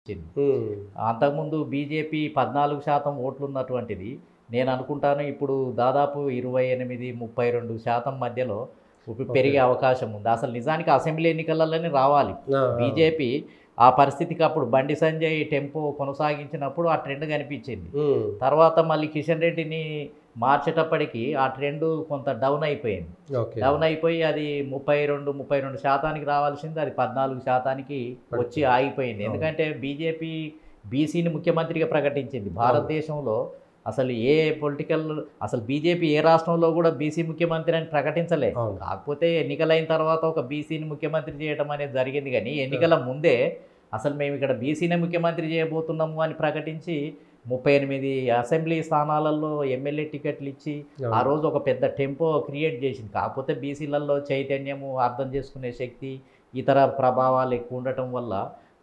వచ్చింది. హ్మ్. అంతకుముందు బీజేపీ 14% ఓట్లున్నటువంటిది నేను అనుకుంటాను ఇప్పుడు దాదాపు 28, 32% మధ్యలో ఓకే. పెరిగే అవకాశం ఉంది. అసలు నిజానికి అసెంబ్లీ ఎన్నికలలోనే రావాలి. ఆ! ఆ! బీజేపీ ఆ పరిస్థితికి అప్పుడు బండి సంజయ్ టెంపో కొనసాగించినప్పుడు ఆ ట్రెండ్ కనిపించింది. హ్మ్. తర్వాత మళ్ళీ కిషన్ రెడ్డిని మార్చేటప్పటికి ఆ ట్రెండ్ కొంత డౌన్ అయిపోయింది. ఓకే. డౌన్ అయిపోయి అది 32% రావాల్సింది అది 14% వచ్చి పడిపోయింది. ఆగిపోయింది. అవును. ఎందుకంటే బీజేపీ బీసీని ముఖ్యమంత్రిగా ప్రకటించింది. అవును. భారతదేశంలో అసలు ఏ పొలిటికల్ అసలు బీజేపీ ఏ రాష్ట్రంలో కూడా బీసీ ముఖ్యమంత్రి అని ప్రకటించలే. అవును. కాకపోతే ఎన్నికలైన తర్వాత ఒక బీసీని ముఖ్యమంత్రి చేయడం అనేది జరిగింది గానీ, ఆ! ఎన్నికల ముందే అసలు మేము ఇక్కడ బీసీనే ముఖ్యమంత్రి చేయబోతున్నాము అని ప్రకటించి 38 అసెంబ్లీ స్థానాలలో ఎమ్మెల్యే టికెట్లు ఇచ్చి ఆ అవును. రోజు ఒక పెద్ద టెంపో క్రియేట్ చేసింది. కాకపోతే బీసీలలో చైతన్యము, అర్థం చేసుకునే శక్తి, ఇతర ప్రభావాలు ఎక్కువ ఉండటం వల్ల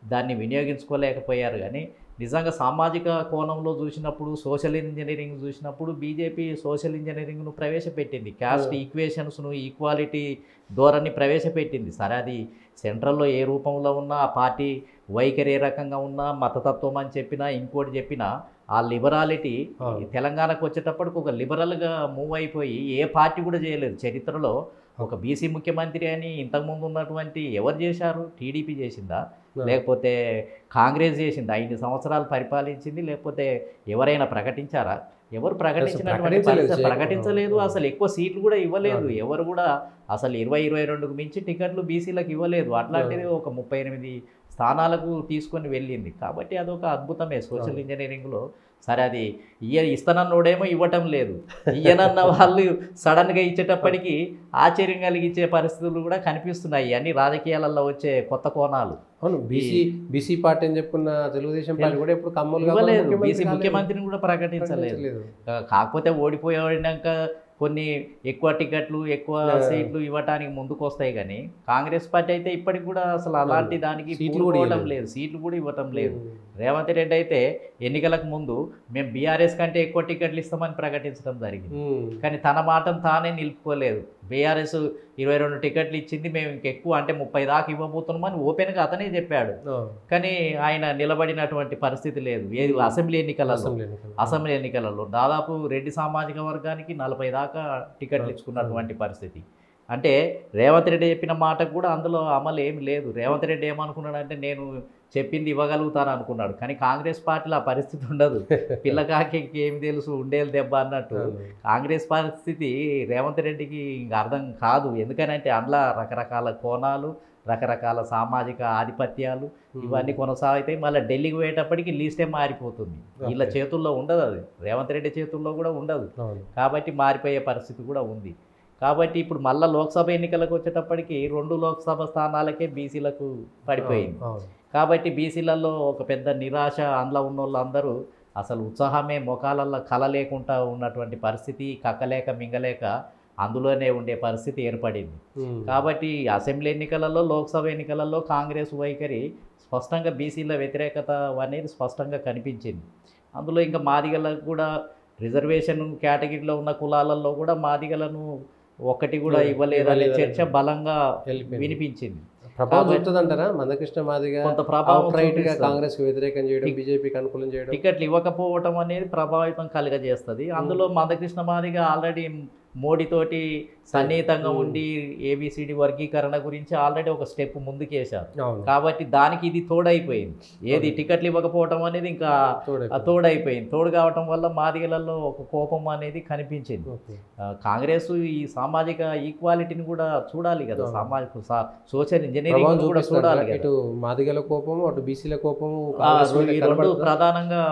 దాన్ని వినియోగించుకోలేకపోయారు గానీ, నిజంగా సామాజిక కోణంలో చూసినప్పుడు, సోషల్ ఇంజినీరింగ్ చూసినప్పుడు బీజేపీ సోషల్ ఇంజినీరింగ్‌ను ప్రవేశపెట్టింది. క్యాస్ట్ ఆ! ఈక్వేషన్స్‌ను, ఈక్వాలిటీ ధోరణి ప్రవేశపెట్టింది. సరే అది సెంట్రల్‌లో ఏ రూపంలో ఉన్నా, ఆ పార్టీ వైఖరి ఏ రకంగా ఉన్నా, మతతత్వం అని చెప్పినా, ఇంకోటి చెప్పినా, ఆ లిబరాలిటీ అవును. తెలంగాణకు వచ్చేటప్పటికి ఒక లిబరల్‌గా మూవ్ అయిపోయి ఏ పార్టీ కూడా చేయలేదు. చరిత్రలో ఒక బీసీ ముఖ్యమంత్రి అని ఇంతకుముందు ఉన్నటువంటి ఎవరు చేశారు? టీడీపీ చేసిందా? ఆ! లేకపోతే కాంగ్రెస్ చేసిందా? 5 సంవత్సరాలు పరిపాలించింది. లేకపోతే ఎవరైనా ప్రకటించారా? ఎవరు అసలు ప్రకటించినటువంటి ప్రకటించలేదు. పరిస్థితి చేయకపోవడం. ప్రకటించలేదు. అవును. అసలు ఎక్కువ సీట్లు కూడా ఇవ్వలేదు. అవును. ఎవరు కూడా అసలు 20, 22కు మించి టికెట్లు బీసీలకు ఇవ్వలేదు. అట్లాంటిది ఆ! ఒక 38 స్థానాలకు తీసుకొని వెళ్ళింది. కాబట్టి అదొక అద్భుతమే సోషల్ అవును. ఇంజినీరింగ్‌లో. సరే అది ఇస్తానన్నోడేమో ఇవ్వటం లేదు. ఇయ్యనన్న వాళ్ళు సడెన్‌గా ఇచ్చేటప్పటికి ఆశ్చర్యం కలిగించే పరిస్థితులు కూడా కనిపిస్తున్నాయి. ఇయన్నీ రాజకీయాలలో వచ్చే కొత్త కోణాలు. అవును. ఈ బీసీ పార్టీ అని చెప్పుకున్న తెలుగుదేశం పార్టీ కూడా ఎప్పుడు కమ్మలుగా కూడా ఇవ్వలేదు. ముఖ్యమంత్రి బీసీ కాలేదు. ముఖ్యమంత్రిని కూడా ప్రకటించలేదు. ప్రకటించలేదు. కాకపోతే ఓడిపోయినాక కొన్ని ఎక్కువ టికెట్లు, ఎక్కువ ఆ! సీట్లు ఇవ్వటానికి ముందుకొస్తాయి గానీ, కాంగ్రెస్ పార్టీ అయితే ఇప్పటికి కూడా అసలు అలాంటి అవును. దానికి సీట్లు కూడా పూనుకోవడం ఇయ్యలేదు. లేదు. సీట్లు కూడా ఇవ్వటం లేదు. హ్మ్. రేవంత్ రెడ్డి అయితే ఎన్నికలకు ముందు మేము బీఆర్ఎస్ కంటే ఎక్కువ టికెట్లు ఇస్తామని ప్రకటించడం జరిగింది. హ్మ్. కానీ తన మాటను తానే నిలుపుకోలేదు. బీఆర్ఎస్ 22 టికెట్లు ఇచ్చింది. మేము ఇంకెక్కువ అంటే 30 దాకా ఇవ్వబోతున్నామని ఓపెన్‌గా అతనే చెప్పాడు. అవును. కానీ ఆయన నిలబడినటువంటి పరిస్థితి లేదు. ఏది అసెంబ్లీ ఎన్నికలలో. అసెంబ్లీ ఎన్నికలు. అసెంబ్లీ ఎన్నికలలో దాదాపు రెడ్డి సామాజిక వర్గానికి 40 దాకా టికెట్లు ఇచ్చుకున్నటువంటి పరిస్థితి. అంటే రేవంత్ రెడ్డి చెప్పిన మాటకు కూడా అందులో అమలు ఏమి లేదు. రేవంత్ రెడ్డి ఏమనుకున్నాడంటే నేను చెప్పింది ఇవ్వగలుగుతాను అనుకున్నాడు. కానీ కాంగ్రెస్ పార్టీలో ఆ పరిస్థితి ఉండదు. పిల్లకాకి ఏమి తెలుసు ఉండేది దెబ్బ అన్నట్టు. అవును. కాంగ్రెస్ పరిస్థితి రేవంత్ రెడ్డికి ఇంక అర్థం కాదు. ఎందుకనంటే అందులో రకరకాల కోణాలు, రకరకాల సామాజిక ఆధిపత్యాలు ఇవన్నీ కొనసాగుతాయి. మళ్ళీ ఢిల్లీకి పోయేటప్పటికి లీస్టే మారిపోతుంది. వీళ్ళ ఓకే. చేతుల్లో ఉండదు అది. రేవంత్ రెడ్డి చేతుల్లో కూడా ఉండదు. అవును. కాబట్టి మారిపోయే పరిస్థితి కూడా ఉంది. కాబట్టి ఇప్పుడు మళ్ళా లోక్సభ ఎన్నికలకు వచ్చేటప్పటికి 2 లోక్సభ స్థానాలకే బీసీలకు పడిపోయింది. అవును. కాబట్టి బీసీలలో ఒక పెద్ద నిరాశ అందులో ఉన్నోళ్ళందరూ అసలు ఉత్సాహమే మొఖాలల్లో కల లేకుండా ఉన్నటువంటి పరిస్థితి, కక్కలేక మింగలేక అందులోనే ఉండే పరిస్థితి ఏర్పడింది. హ్మ్. కాబట్టి అసెంబ్లీ ఎన్నికలలో, లోక్సభ ఎన్నికలలో కాంగ్రెస్ వైఖరి స్పష్టంగా బీసీల వ్యతిరేకత అనేది స్పష్టంగా కనిపించింది. అందులో ఇంకా మాదిగలకు కూడా రిజర్వేషన్ కేటగిరీలో ఉన్న కులాలలో కూడా మాదిగలను ఒక్కటి కూడా ఇవ్వలేదనే చర్చ బలంగా వెళ్ళిపోయింది. వినిపించింది. ప్రభావం కాబట్టి చూపుతుందంటారా? మందకృష్ణ మాదిగ కొంత ప్రభావం ఔట్‌రైట్‌గా చూపిస్తది. కాంగ్రెస్‌కి వ్యతిరేకం చేయడం, బీజేపీకి అనుకూలం చేయడం. టికెట్లు ఇవ్వకపోవటం అనేది ప్రభావితం కలుగజేస్తది. అందులో మందకృష్ణ మాదిగ ఆల్రెడీ మోడీతోటి సన్నిహితంగా ఉండి ఏబీసీడీ వర్గీకరణ గురించి ఆల్రెడీ ఒక స్టెప్ ముందుకేశారు. అవును. కాబట్టి దానికి ఇది తోడైపోయింది. ఏది టికెట్లు ఇవ్వకపోవటం అనేది ఇంకా తోడైపోయింది. తోడైపోయింది. తోడు కావటం వల్ల మాదిగలలో ఒక కోపం అనేది కనిపించింది. ఓకే. కాంగ్రెస్ ఈ సామాజిక ఈక్వాలిటీని కూడా చూడాలి కదా. సామాజిక సోషల్ ప్రభావం ఇంజనీరింగ్ కూడా చూపిస్తుందంటారా? చూడాలి కదా. ఇటు మాదిగల కోపము, అటు బీసీల కోపము ఆ, కాంగ్రెస్ మీద ఈ రెండు కనబడుతుందా? ప్రధానంగా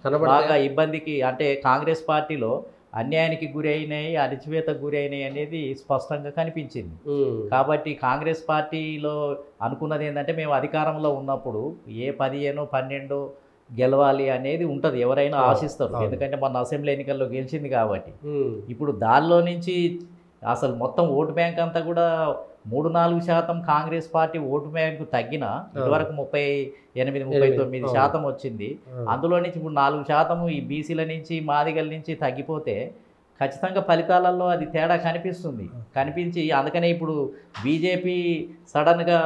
కనబడతాయా? బాగా ఇబ్బందికి అంటే కాంగ్రెస్ పార్టీలో అన్యాయానికి గురి అయినాయి, అణచివేతకు గురి అయినాయి అనేది స్పష్టంగా కనిపించింది. హ్మ్. కాబట్టి కాంగ్రెస్ పార్టీలో అనుకున్నది ఏంటంటే మేము అధికారంలో ఉన్నప్పుడు ఏ 15, 12 గెలవాలి అనేది ఉంటుంది. ఎవరైనా ఆశిస్తారు. అవును. ఎందుకంటే మొన్న అసెంబ్లీ ఎన్నికల్లో గెలిచింది కాబట్టి. హ్మ్. ఇప్పుడు దానిలో నుంచి అసలు మొత్తం ఓటు బ్యాంక్ అంతా కూడా 3-4% కాంగ్రెస్ పార్టీ ఓటు బ్యాంకు తగ్గినా ఇదివరకు 38-39% వచ్చింది. ఆ. అందులో నుంచి ఇప్పుడు 4% ఈ బీసీల నుంచి మాదిగల నుంచి తగ్గిపోతే ఖచ్చితంగా ఫలితాలలో అది తేడా కనిపిస్తుంది. కనిపించి అందుకనే ఇప్పుడు బీజేపీ సడన్గా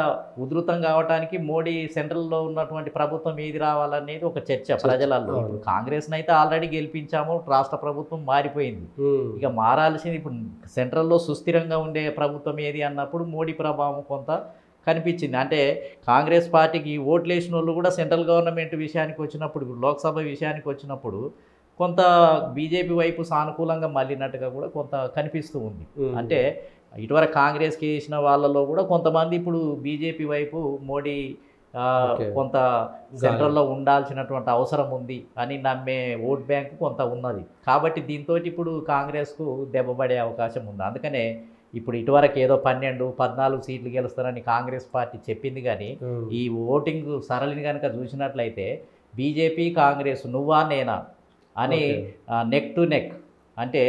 ఉధృతం కావడానికి మోడీ సెంట్రల్లో ఉన్నటువంటి ప్రభుత్వం ఏది రావాలనేది ఒక చర్చ ప్రజలలో. ఇప్పుడు కాంగ్రెస్ని అయితే ఆల్రెడీ గెలిపించాము, రాష్ట్ర ప్రభుత్వం మారిపోయింది. ఇక మారాల్సింది ఇప్పుడు సెంట్రల్లో సుస్థిరంగా ఉండే ప్రభుత్వం ఏది అన్నప్పుడు మోడీ ప్రభావం కొంత కనిపించింది. అంటే కాంగ్రెస్ పార్టీకి ఓట్లు వేసిన వాళ్ళు కూడా సెంట్రల్ గవర్నమెంట్ విషయానికి వచ్చినప్పుడు, లోక్సభ విషయానికి వచ్చినప్పుడు కొంత బీజేపీ వైపు సానుకూలంగా మళ్ళినట్టుగా కూడా కొంత కనిపిస్తూ ఉంది. అంటే ఇటువరకు కాంగ్రెస్కి వేసిన వాళ్ళలో కూడా కొంతమంది ఇప్పుడు బీజేపీ వైపు మోడీ కొంత సెంట్రల్లో ఉండాల్సినటువంటి అవసరం ఉంది అని నమ్మే ఓట్ బ్యాంక్ కొంత ఉన్నది. కాబట్టి దీంతో ఇప్పుడు కాంగ్రెస్కు దెబ్బపడే అవకాశం ఉంది. అందుకనే ఇప్పుడు ఇటువరకు ఏదో 12-14 సీట్లు గెలుస్తారని కాంగ్రెస్ పార్టీ చెప్పింది. కానీ ఈ ఓటింగ్ సరళిని కనుక చూసినట్లయితే బీజేపీ కాంగ్రెస్ నువ్వా నేనా అని నెక్ టు నెక్. అంటే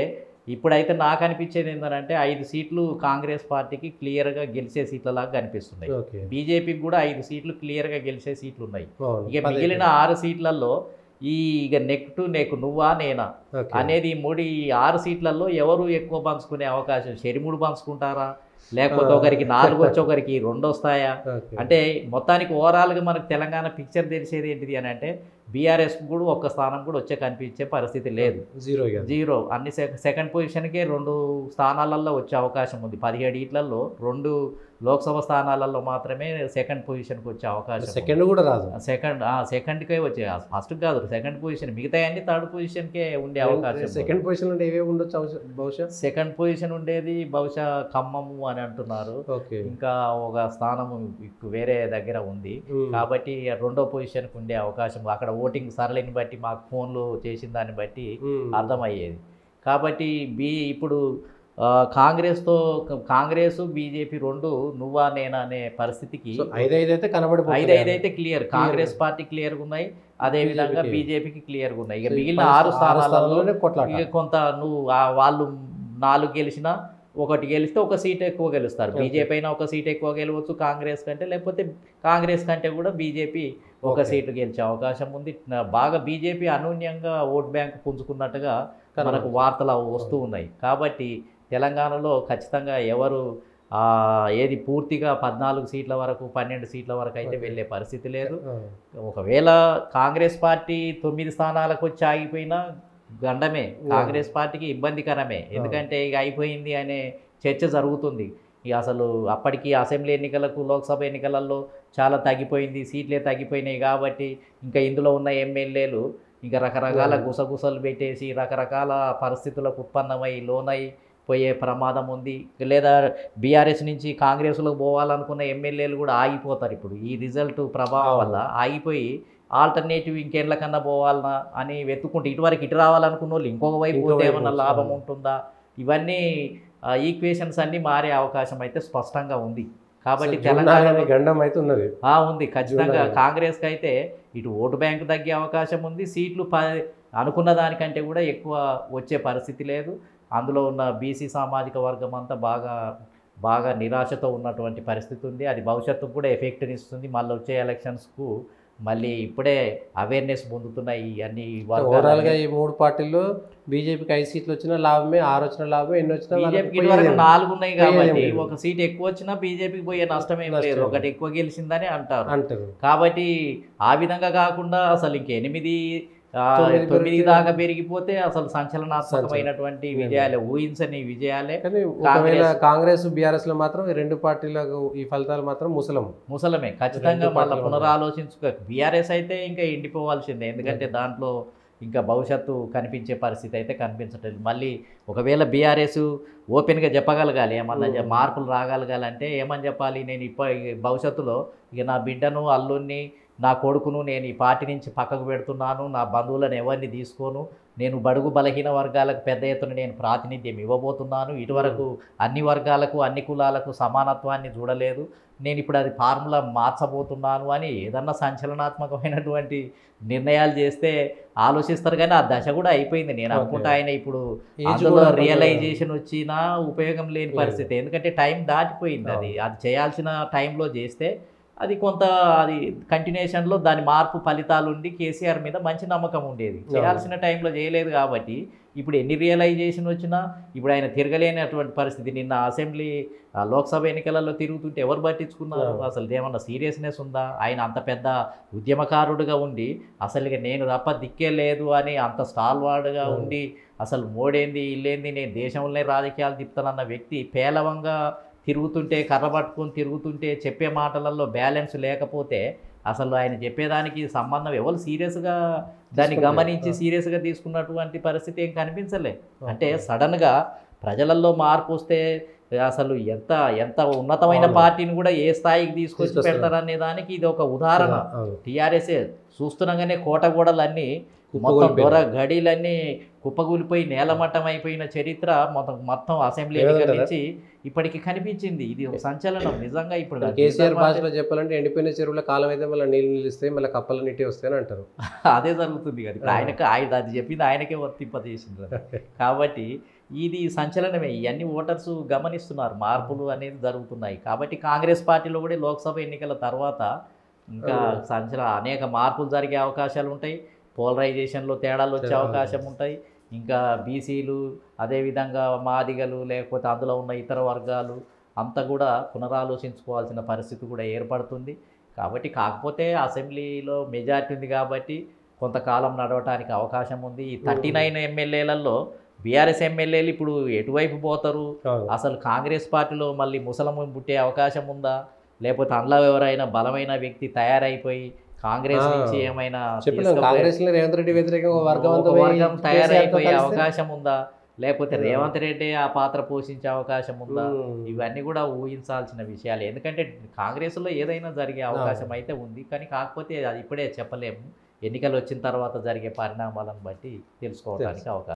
ఇప్పుడైతే నాకు అనిపించేది ఏంటంటే 5 సీట్లు కాంగ్రెస్ పార్టీకి క్లియర్గా గెలిచే సీట్లలాగా కనిపిస్తున్నాయి. బీజేపీకి కూడా 5 సీట్లు క్లియర్గా గెలిచే సీట్లు ఉన్నాయి. ఇక మిగిలిన 6 సీట్లలో ఇక నెక్ టు నెక్ నువ్వా నేనా అనేది 6 సీట్లలో ఎవరు ఎక్కువ పంచుకునే అవకాశం, షరిముడు పంచుకుంటారా లేకపోతే ఒకరికి 4 వచ్చి ఒకరికి 2 వస్తాయా? అంటే మొత్తానికి ఓవరాల్గా మనకు తెలంగాణ పిక్చర్ తెలిసేది ఏంటిది అని అంటే బీఆర్ఎస్ కూడా ఒక్క స్థానం కూడా వచ్చే కనిపించే పరిస్థితి లేదు. జీరో. అన్ని సెకండ్ పొజిషన్కే 2 స్థానాలలో వచ్చే అవకాశం ఉంది. 17 సీట్లలో 2 లోక్సభ స్థానాలలో మాత్రమే సెకండ్ పొజిషన్కి వచ్చే అవకాశం. సెకండ్ కూడా రాదు. సెకండ్కే వచ్చే, ఫస్ట్ కాదు సెకండ్ పొజిషన్, మిగతా అన్ని థర్డ్ పొజిషన్కే ఉండే అవకాశం. సెకండ్ పొజిషన్ అంటే ఏవే ఉండొచ్చు బహుశా? సెకండ్ పొజిషన్ ఉండేది బహుశా ఖమ్మము అని అంటున్నారు. ఇంకా ఒక స్థానము వేరే దగ్గర ఉంది. కాబట్టి 2వ పొజిషన్కి ఉండే అవకాశం అక్కడ ఓటింగ్ సరళిని బట్టి మాకు ఫోన్లు చేసిన దాన్ని బట్టి అర్థమయ్యేది. కాబట్టి ఇప్పుడు కాంగ్రెస్ బీజేపీ 2 నువ్వా నేనా అనే పరిస్థితికి 5 అయితే క్లియర్. కాంగ్రెస్ పార్టీ క్లియర్గా ఉన్నాయి, అదేవిధంగా బీజేపీకి క్లియర్గా ఉన్నాయి. ఇక మిగిలిన 6 స్థానాలలో ఇక కొంత వాళ్ళు 4 గెలిచినా 1 గెలిస్తే 1 సీట్ ఎక్కువ గెలుస్తారు. బీజేపీ అయినా 1 సీట్ ఎక్కువ గెలవచ్చు కాంగ్రెస్ కంటే, లేకపోతే కాంగ్రెస్ కంటే కూడా బీజేపీ 1 సీటు గెలిచే అవకాశం ఉంది. బాగా బీజేపీ అనూన్యంగా ఓట్ బ్యాంక్ పుంజుకున్నట్టుగా మనకు వార్తలు వస్తూ ఉన్నాయి. కాబట్టి తెలంగాణలో ఖచ్చితంగా ఎవరు ఏది పూర్తిగా 14 సీట్ల వరకు 12 సీట్ల వరకు అయితే వెళ్ళే పరిస్థితి లేదు. ఒకవేళ కాంగ్రెస్ పార్టీ 9 స్థానాలకు వచ్చి ఆగిపోయినా గండమే, కాంగ్రెస్ పార్టీకి ఇబ్బందికరమే. ఎందుకంటే ఇక అయిపోయింది అనే చర్చ జరుగుతుంది. ఇక అసలు అప్పటికి అసెంబ్లీ ఎన్నికలకు లోక్సభ ఎన్నికలలో చాలా తగ్గిపోయింది, సీట్లే తగ్గిపోయినాయి. కాబట్టి ఇంకా ఇందులో ఉన్న ఎమ్మెల్యేలు ఇంకా రకరకాల గుసగుసలు పెట్టేసి రకరకాల పరిస్థితులకు ఉత్పన్నమై లోనై పోయే ప్రమాదం ఉంది. లేదా బీఆర్ఎస్ నుంచి కాంగ్రెస్లోకి పోవాలనుకున్న ఎమ్మెల్యేలు కూడా ఆగిపోతారు. ఇప్పుడు ఈ రిజల్ట్ ప్రభావం వల్ల ఆగిపోయి ఆల్టర్నేటివ్ ఇంకేళ్ళ కన్నా పోవాలన్నా అని వెతుక్కుంటే ఇటు రావాలనుకున్న వాళ్ళు ఇంకొక వైపు పోతే ఏమన్నా లాభం ఉంటుందా, ఇవన్నీ ఈక్వేషన్స్ అన్నీ మారే అవకాశం అయితే స్పష్టంగా ఉంది. కాబట్టి తెలంగాణ గండం అయితే ఉన్నది ఉంది ఖచ్చితంగా. కాంగ్రెస్కి అయితే ఇటు ఓటు బ్యాంకు తగ్గే అవకాశం ఉంది, సీట్లు అనుకున్న దానికంటే కూడా ఎక్కువ వచ్చే పరిస్థితి లేదు. అందులో ఉన్న బీసీ సామాజిక వర్గం అంతా బాగా నిరాశతో ఉన్నటువంటి పరిస్థితి ఉంది. అది భవిష్యత్తుకు కూడా ఎఫెక్ట్ని ఇస్తుంది. మళ్ళీ వచ్చే ఎలక్షన్స్కు మళ్ళీ ఇప్పుడే అవేర్నెస్ పొందుతున్నాయి అన్ని. ఓవరాల్గా ఈ 3 పార్టీల్లో బీజేపీకి 5 సీట్లు వచ్చినా లాభమే, 6 వచ్చిన లాభమే, ఎన్ని వచ్చినా బీజేపీకి 4 ఉన్నాయి. కాబట్టి 1 సీట్ ఎక్కువ వచ్చినా బీజేపీకి పోయే నష్టం ఏం లేదు, 1 ఎక్కువ గెలిచిందని అంటారు. కాబట్టి ఆ విధంగా కాకుండా అసలు ఇంక 8-9 దాకా పెరిగిపోతే అసలు సంచలనాత్మకమైనటువంటి విజయాలే, ఊహించని విజయాలే. కాంగ్రెస్ బీఆర్ఎస్ లో మాత్రం ఈ 2 పార్టీలకు ఈ ఫలితాలు మాత్రం ముసలమే ఖచ్చితంగా. మళ్ళీ పునరాలోచించుకో, బీఆర్ఎస్ అయితే ఇంకా ఎండిపోవాల్సిందే. ఎందుకంటే దాంట్లో ఇంకా భవిష్యత్తు కనిపించే పరిస్థితి అయితే కనిపించట్లేదు. మళ్ళీ ఒకవేళ బీఆర్ఎస్ ఓపెన్గా చెప్పగలగాలి, ఏమన్నా మార్పులు రాగలగాలంటే ఏమని చెప్పాలి, నేను భవిష్యత్తులో ఇక నా బిడ్డను అల్లుడిని నా కొడుకును నేను ఈ పార్టీ నుంచి పక్కకు పెడుతున్నాను, నా బంధువులను ఎవరిని తీసుకోను, నేను బడుగు బలహీన వర్గాలకు పెద్ద ఎత్తున నేను ప్రాతినిధ్యం ఇవ్వబోతున్నాను, ఇటువరకు అన్ని వర్గాలకు అన్ని కులాలకు సమానత్వాన్ని చూడలేదు, నేను ఇప్పుడు అది ఫార్ములా మార్చబోతున్నాను అని ఏదన్నా సంచలనాత్మకమైనటువంటి నిర్ణయాలు చేస్తే ఆలోచిస్తారు. కానీ ఆ దశ కూడా అయిపోయింది. నేను అనుకుంటా ఆయన ఇప్పుడు అందులో రియలైజేషన్ వచ్చినా ఉపయోగం లేని పరిస్థితి. ఎందుకంటే టైం దాటిపోయింది. అది చేయాల్సిన టైంలో చేస్తే అది కొంత అది కంటిన్యూషన్లో దాని మార్పు ఫలితాలు ఉండి కేసీఆర్ మీద మంచి నమ్మకం ఉండేది. చేయాల్సిన టైంలో చేయలేదు కాబట్టి ఇప్పుడు ఎన్ని రియలైజేషన్ వచ్చినా ఇప్పుడు ఆయన తిరగలేనటువంటి పరిస్థితి. నిన్న అసెంబ్లీ లోక్సభ ఎన్నికలలో తిరుగుతుంటే ఎవరు పట్టించుకున్నారు? అసలు ఏమన్నా సీరియస్నెస్ ఉందా? ఆయన అంత పెద్ద ఉద్యమకారుడుగా ఉండి అసలు నేను తప్ప దిక్కే లేదు అని అంత స్టాల్వార్డ్గా ఉండి అసలు మోడేంది ఇల్లేంది నేను దేశంలోనే రాజకీయాలు తిప్పుతానన్న వ్యక్తి పేలవంగా తిరుగుతుంటే, కర్ర పట్టుకొని తిరుగుతుంటే, చెప్పే మాటలలో బ్యాలెన్స్ లేకపోతే అసలు ఆయన చెప్పేదానికి సంబంధం ఎవరు సీరియస్గా దాన్ని గమనించి సీరియస్గా తీసుకున్నటువంటి పరిస్థితి ఏం కనిపించలే. అంటే సడన్గా ప్రజలలో మార్పు వస్తే అసలు ఎంత ఎంత ఉన్నతమైన పార్టీని కూడా ఏ స్థాయికి తీసుకొచ్చి పెడతారనే దానికి ఇది ఒక ఉదాహరణ. టీఆర్ఎస్ చూస్తున్నాగానే కోటగూడలన్నీ మొత్తం దొర గడీలన్నీ కుప్పగూలిపోయి నేలమట్టం అయిపోయిన చరిత్ర మొత్తం అసెంబ్లీ ఎన్నికల నుంచి ఇప్పటికి కనిపించింది. ఇది ఒక సంచలనం నిజంగా. ఇప్పుడు కేసీఆర్ భాషలో చెప్పాలంటే ఎండిపోయిన చెరువుల కాలం అయితే మళ్ళీ నీళ్ళు నిలుస్తాయి, మళ్ళీ కప్పలు నీటే వస్తాయని అంటారు. అదే జరుగుతుంది కదా ఇప్పుడు. ఆయన అది చెప్పింది ఆయనకే వర్తింపజేసింది కాబట్టి ఇది సంచలనమే. ఇవన్నీ ఓటర్స్ గమనిస్తున్నారు, మార్పులు అనేది జరుగుతున్నాయి. కాబట్టి కాంగ్రెస్ పార్టీలో కూడా లోక్సభ ఎన్నికల తర్వాత ఇంకా అనేక మార్పులు జరిగే అవకాశాలు ఉంటాయి. పోలరైజేషన్లో తేడాలు వచ్చే అవకాశం ఉంటాయి. ఇంకా బీసీలు, అదేవిధంగా మాదిగలు, లేకపోతే అందులో ఉన్న ఇతర వర్గాలు అంతా కూడా పునరాలోచించుకోవాల్సిన పరిస్థితి కూడా ఏర్పడుతుంది. కాబట్టి కాకపోతే అసెంబ్లీలో మెజార్టీ ఉంది కాబట్టి కొంతకాలం నడవటానికి అవకాశం ఉంది. ఈ 39 ఎమ్మెల్యేలలో బీఆర్ఎస్ ఎమ్మెల్యేలు ఇప్పుడు ఎటువైపు పోతారు? అసలు కాంగ్రెస్ పార్టీలో మళ్ళీ ముసలము పుట్టే అవకాశం ఉందా? లేకపోతే అందులో ఎవరైనా బలమైన వ్యక్తి తయారైపోయి కాంగ్రెస్ నుంచి ఏమైనా రేవంత్ రెడ్డి వర్గం తయారైపోయే అవకాశం ఉందా? లేకపోతే రేవంత్ రెడ్డి ఆ పాత్ర పోషించే అవకాశం ఉందా? ఇవన్నీ కూడా ఊహించాల్సిన విషయాలు. ఎందుకంటే కాంగ్రెస్లో ఏదైనా జరిగే అవకాశం అయితే ఉంది. కానీ కాకపోతే అది ఇప్పుడే చెప్పలేము. ఎన్నికలు వచ్చిన తర్వాత జరిగే పరిణామాలను బట్టి తెలుసుకోవడానికి అవకాశం.